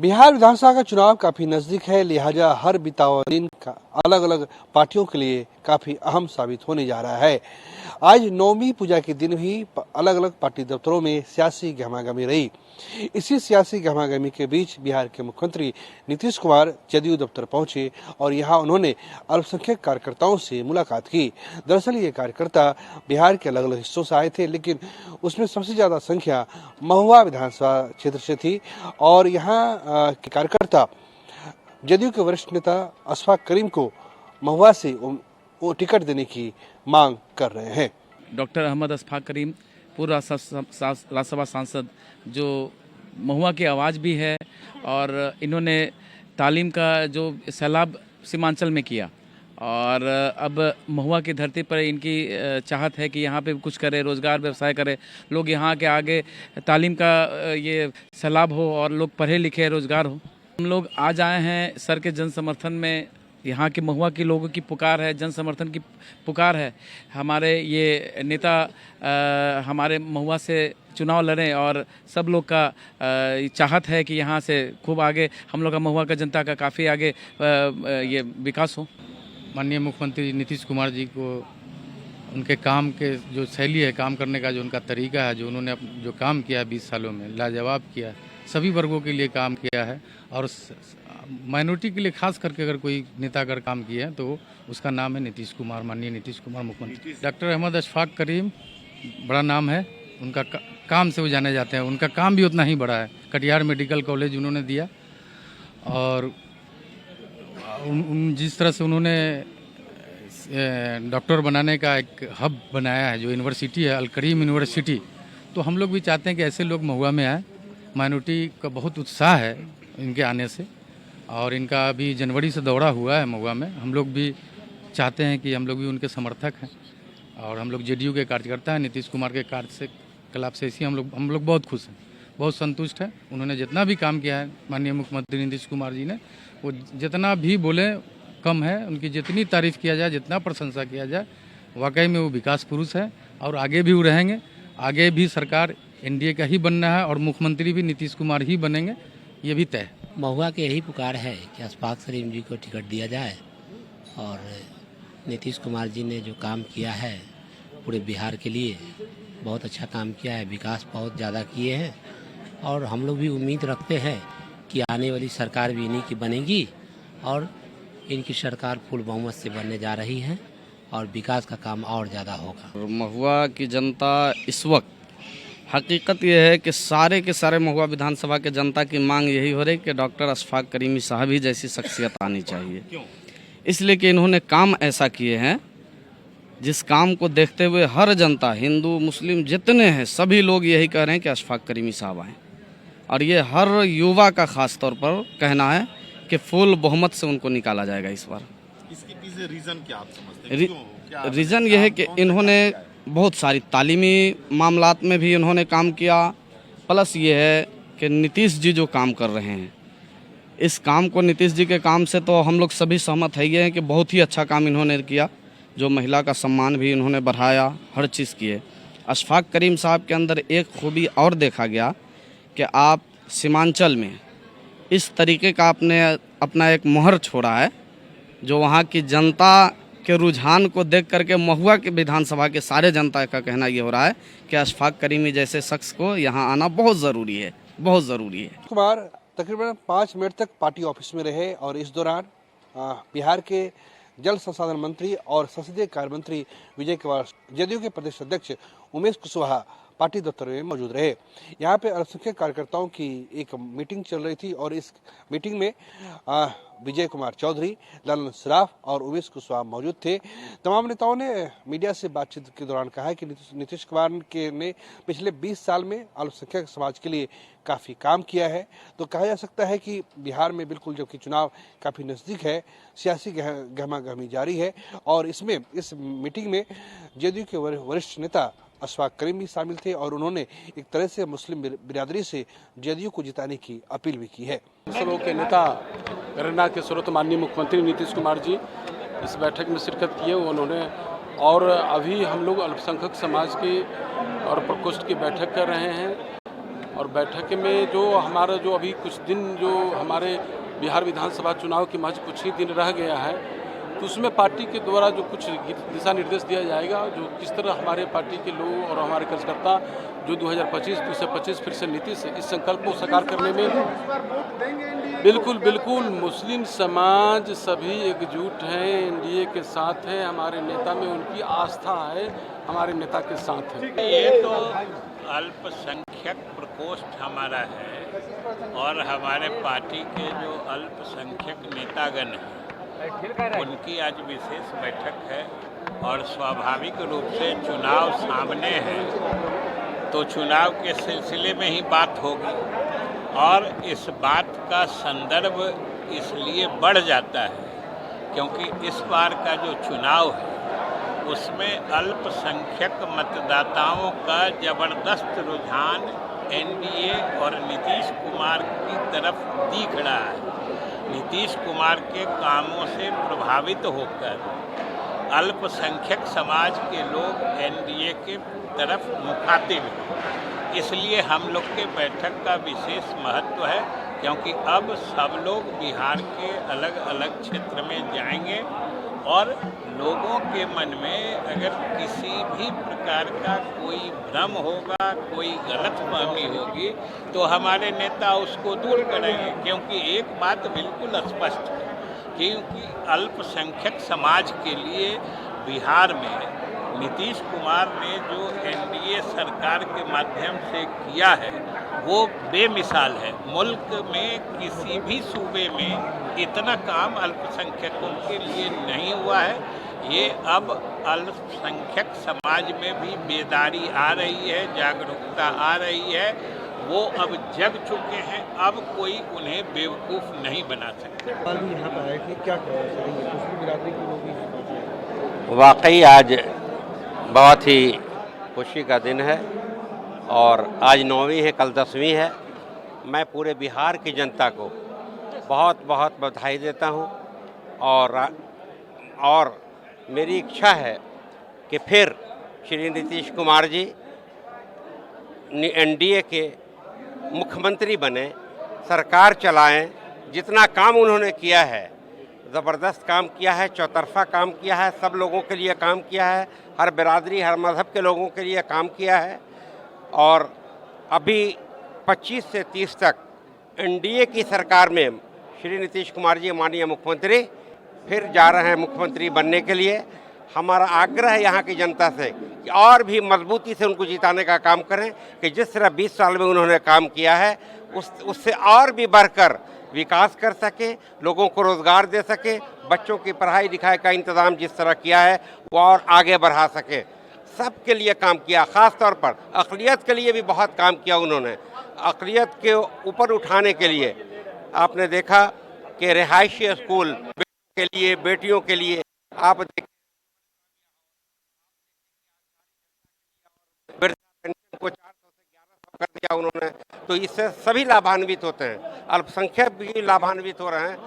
बिहार विधानसभा का चुनाव काफी नजदीक है, लिहाजा हर बीता हुआ दिन का अलग अलग पार्टियों के लिए काफी अहम साबित होने जा रहा है। आज नवमी पूजा के दिन भी अलग अलग पार्टी दफ्तरों में सियासी गहमागहमी रही। इसी सियासी गहमागहमी के बीच बिहार के मुख्यमंत्री नीतीश कुमार जदयू दफ्तर पहुंचे और यहां उन्होंने अल्पसंख्यक कार्यकर्ताओं से मुलाकात की। दरअसल ये कार्यकर्ता बिहार के अलग अलग हिस्सों से आए थे, लेकिन उसमें सबसे ज्यादा संख्या महुआ विधानसभा क्षेत्र से थी और यहाँ के कार्यकर्ता जदयू के वरिष्ठ नेता अशफाक करीम को महुआ से टिकट देने की मांग कर रहे हैं। डॉक्टर अहमद अशफाक करीम पूर्व राज्यसभा सांसद जो महुआ की आवाज़ भी है और इन्होंने तालीम का जो सैलाब सीमांचल में किया और अब महुआ की धरती पर इनकी चाहत है कि यहाँ पे कुछ करे, रोज़गार व्यवसाय करे, लोग यहाँ के आगे तालीम का ये सैलाब हो और लोग पढ़े लिखे रोज़गार हो। हम लोग आज आए हैं सर के जन समर्थन में। यहाँ के महुआ के लोगों की पुकार है, जन समर्थन की पुकार है। हमारे ये नेता हमारे महुआ से चुनाव लड़ें और सब लोग का चाहत है कि यहाँ से खूब आगे हम लोग का महुआ का जनता का काफ़ी आगे ये विकास हो। माननीय मुख्यमंत्री नीतीश कुमार जी को उनके काम के जो शैली है, काम करने का जो उनका तरीका है, जो उन्होंने जो काम किया है 20 सालों में, लाजवाब किया है। सभी वर्गों के लिए काम किया है और माइनॉरिटी के लिए खास करके अगर कोई नेता अगर काम किया है तो उसका नाम है नीतीश कुमार, माननीय नीतीश कुमार मुख्यमंत्री। डॉक्टर अहमद अशफाक करीम बड़ा नाम है, उनका काम से वो जाने जाते हैं। उनका काम भी उतना ही बड़ा है। कटिहार मेडिकल कॉलेज उन्होंने दिया और जिस तरह से उन्होंने डॉक्टर बनाने का एक हब बनाया है, जो यूनिवर्सिटी है अल करीम यूनिवर्सिटी, तो हम लोग भी चाहते हैं कि ऐसे लोग महुआ में आए। माइनॉरिटी का बहुत उत्साह है इनके आने से और इनका अभी जनवरी से दौरा हुआ है महुआ में। हम लोग भी चाहते हैं कि हम लोग भी उनके समर्थक हैं और हम लोग जेडीयू के कार्यकर्ता हैं। नीतीश कुमार के कार्यकलाप से इसी हम लोग बहुत खुश हैं, बहुत संतुष्ट हैं। उन्होंने जितना भी काम किया है माननीय मुख्यमंत्री नीतीश कुमार जी ने, वो जितना भी बोले कम है। उनकी जितनी तारीफ़ किया जाए, जितना प्रशंसा किया जाए, वाकई में वो विकास पुरुष है और आगे भी वो रहेंगे। आगे भी सरकार एनडीए का ही बनना है और मुख्यमंत्री भी नीतीश कुमार ही बनेंगे, ये भी तय है। महुआ के यही पुकार है कि अशफाक करीम जी को टिकट दिया जाए और नीतीश कुमार जी ने जो काम किया है पूरे बिहार के लिए बहुत अच्छा काम किया है, विकास बहुत ज़्यादा किए हैं और हम लोग भी उम्मीद रखते हैं कि आने वाली सरकार भी इन्हीं की बनेगी और इनकी सरकार फुल बहुमत से बनने जा रही है और विकास का काम और ज़्यादा होगा। महुआ की जनता इस वक्त हकीकत यह है कि सारे के सारे महुआ विधानसभा के जनता की मांग यही हो रही कि डॉक्टर अशफाक करीमी साहब ही जैसी शख्सियत आनी चाहिए। क्यों? इसलिए कि इन्होंने काम ऐसा किए हैं जिस काम को देखते हुए हर जनता, हिंदू मुस्लिम जितने हैं, सभी लोग यही कह रहे हैं कि अशफाक करीमी साहब आएँ और ये हर युवा का खास तौर पर कहना है कि फुल बहुमत से उनको निकाला जाएगा इस बार। इसके पीछे रीज़न क्या आप समझते हैं? रीज़न ये है कि इन्होंने बहुत सारी तालीमी मामलात में भी इन्होंने काम किया, प्लस ये है कि नीतीश जी जो काम कर रहे हैं, इस काम को नीतीश जी के काम से तो हम लोग सभी सहमत है हैं कि बहुत ही अच्छा काम इन्होंने किया। जो महिला का सम्मान भी इन्होंने बढ़ाया, हर चीज़ किए। अशफाक करीम साहब के अंदर एक खूबी और देखा गया कि आप सीमांचल में इस तरीके का आपने अपना एक मोहर छोड़ा है, जो वहाँ की जनता के रुझान को देख करके महुआ के विधानसभा के सारे जनता का कहना ये हो रहा है कि अशफाक करीमी जैसे शख्स को यहाँ आना बहुत ज़रूरी है, बहुत ज़रूरी है। कुमार तकरीबन 5 मिनट तक पार्टी ऑफिस में रहे और इस दौरान बिहार के जल संसाधन मंत्री और संसदीय कार्य मंत्री विजय कुमार, जदयू के प्रदेश अध्यक्ष उमेश कुशवाहा पार्टी दफ्तर में मौजूद रहे। यहाँ पे अल्पसंख्यक कार्यकर्ताओं की एक मीटिंग चल रही थी और इस मीटिंग में विजय कुमार चौधरी, ललन सराफ और उमेश कुशवाहा मौजूद थे। तमाम नेताओं ने मीडिया से बातचीत के दौरान कहा है कि नीतीश कुमार ने पिछले 20 साल में अल्पसंख्यक समाज के लिए काफ़ी काम किया है। तो कहा जा सकता है कि बिहार में बिल्कुल जबकि चुनाव काफ़ी नज़दीक है, सियासी गहमागहमी जारी है और इस मीटिंग में जदयू के वरिष्ठ नेता अशफाक करीम भी शामिल थे और उन्होंने एक तरह से मुस्लिम बिरादरी से जदयू को जिताने की अपील भी की है। दूसरों के नेता गणना के स्रोत माननीय मुख्यमंत्री नीतीश कुमार जी इस बैठक में शिरकत किए उन्होंने, और अभी हम लोग अल्पसंख्यक समाज की और प्रकोष्ठ की बैठक कर रहे हैं और बैठक में जो हमारा जो अभी कुछ दिन जो हमारे बिहार विधानसभा चुनाव के महज कुछ ही दिन रह गया है, तो उसमें पार्टी के द्वारा जो कुछ दिशा निर्देश दिया जाएगा, जो किस तरह हमारे पार्टी के लोग और हमारे कार्यकर्ता जो 2025 फिर से नीतीश इस संकल्प को साकार करने में बिल्कुल मुस्लिम समाज सभी एकजुट हैं, एनडीए के साथ है, हमारे नेता में उनकी आस्था है, हमारे नेता के साथ है। ये तो अल्पसंख्यक प्रकोष्ठ हमारा है और हमारे पार्टी के जो अल्पसंख्यक नेतागण हैं उनकी आज विशेष बैठक है और स्वाभाविक रूप से चुनाव सामने है, तो चुनाव के सिलसिले में ही बात होगी और इस बात का संदर्भ इसलिए बढ़ जाता है क्योंकि इस बार का जो चुनाव है उसमें अल्पसंख्यक मतदाताओं का ज़बरदस्त रुझान एनडीए और नीतीश कुमार की तरफ दिख रहा है। नीतीश कुमार के कामों से प्रभावित होकर अल्पसंख्यक समाज के लोग एनडीए के तरफ मुखातिब हैं। इसलिए हम लोग के बैठक का विशेष महत्व है क्योंकि अब सब लोग बिहार के अलग अलग क्षेत्र में जाएंगे और लोगों के मन में अगर किसी भी प्रकार का कोई भ्रम होगा, कोई गलतफहमी होगी, तो हमारे नेता उसको दूर करेंगे। क्योंकि एक बात बिल्कुल स्पष्ट है, क्योंकि अल्पसंख्यक समाज के लिए बिहार में नीतीश कुमार ने जो एनडीए सरकार के माध्यम से किया है वो बेमिसाल है। मुल्क में किसी भी सूबे में इतना काम अल्पसंख्यकों के लिए नहीं हुआ है। ये अब अल्पसंख्यक समाज में भी बेदारी आ रही है, जागरूकता आ रही है, वो अब जग चुके हैं, अब कोई उन्हें बेवकूफ़ नहीं बना सकता। वाकई आज बहुत ही खुशी का दिन है और आज 9वीं है, कल 10वीं है। मैं पूरे बिहार की जनता को बहुत बहुत बधाई देता हूं और मेरी इच्छा है कि फिर श्री नीतीश कुमार जी एनडीए के मुख्यमंत्री बने, सरकार चलाएं। जितना काम उन्होंने किया है, ज़बरदस्त काम किया है, चौतरफा काम किया है, सब लोगों के लिए काम किया है, हर बिरादरी हर मज़हब के लोगों के लिए काम किया है। और अभी 25 से 30 तक एनडीए की सरकार में श्री नीतीश कुमार जी माननीय मुख्यमंत्री फिर जा रहे हैं मुख्यमंत्री बनने के लिए। हमारा आग्रह है यहाँ की जनता से कि और भी मजबूती से उनको जिताने का काम करें कि जिस तरह 20 साल में उन्होंने काम किया है उससे और भी बढ़कर विकास कर सके, लोगों को रोज़गार दे सके, बच्चों की पढ़ाई लिखाई का इंतज़ाम जिस तरह किया है वो और आगे बढ़ा सके। सबके लिए काम किया, ख़ास तौर पर अक़लियत के लिए भी बहुत काम किया उन्होंने। अक़लियत के ऊपर उठाने के लिए आपने देखा कि रिहायशी स्कूल के लिए, बेटियों के लिए आप पेंशन को 400 से 1100 कर दिया उन्होंने, तो इससे सभी लाभान्वित होते हैं, अल्पसंख्यक भी लाभान्वित हो रहे हैं।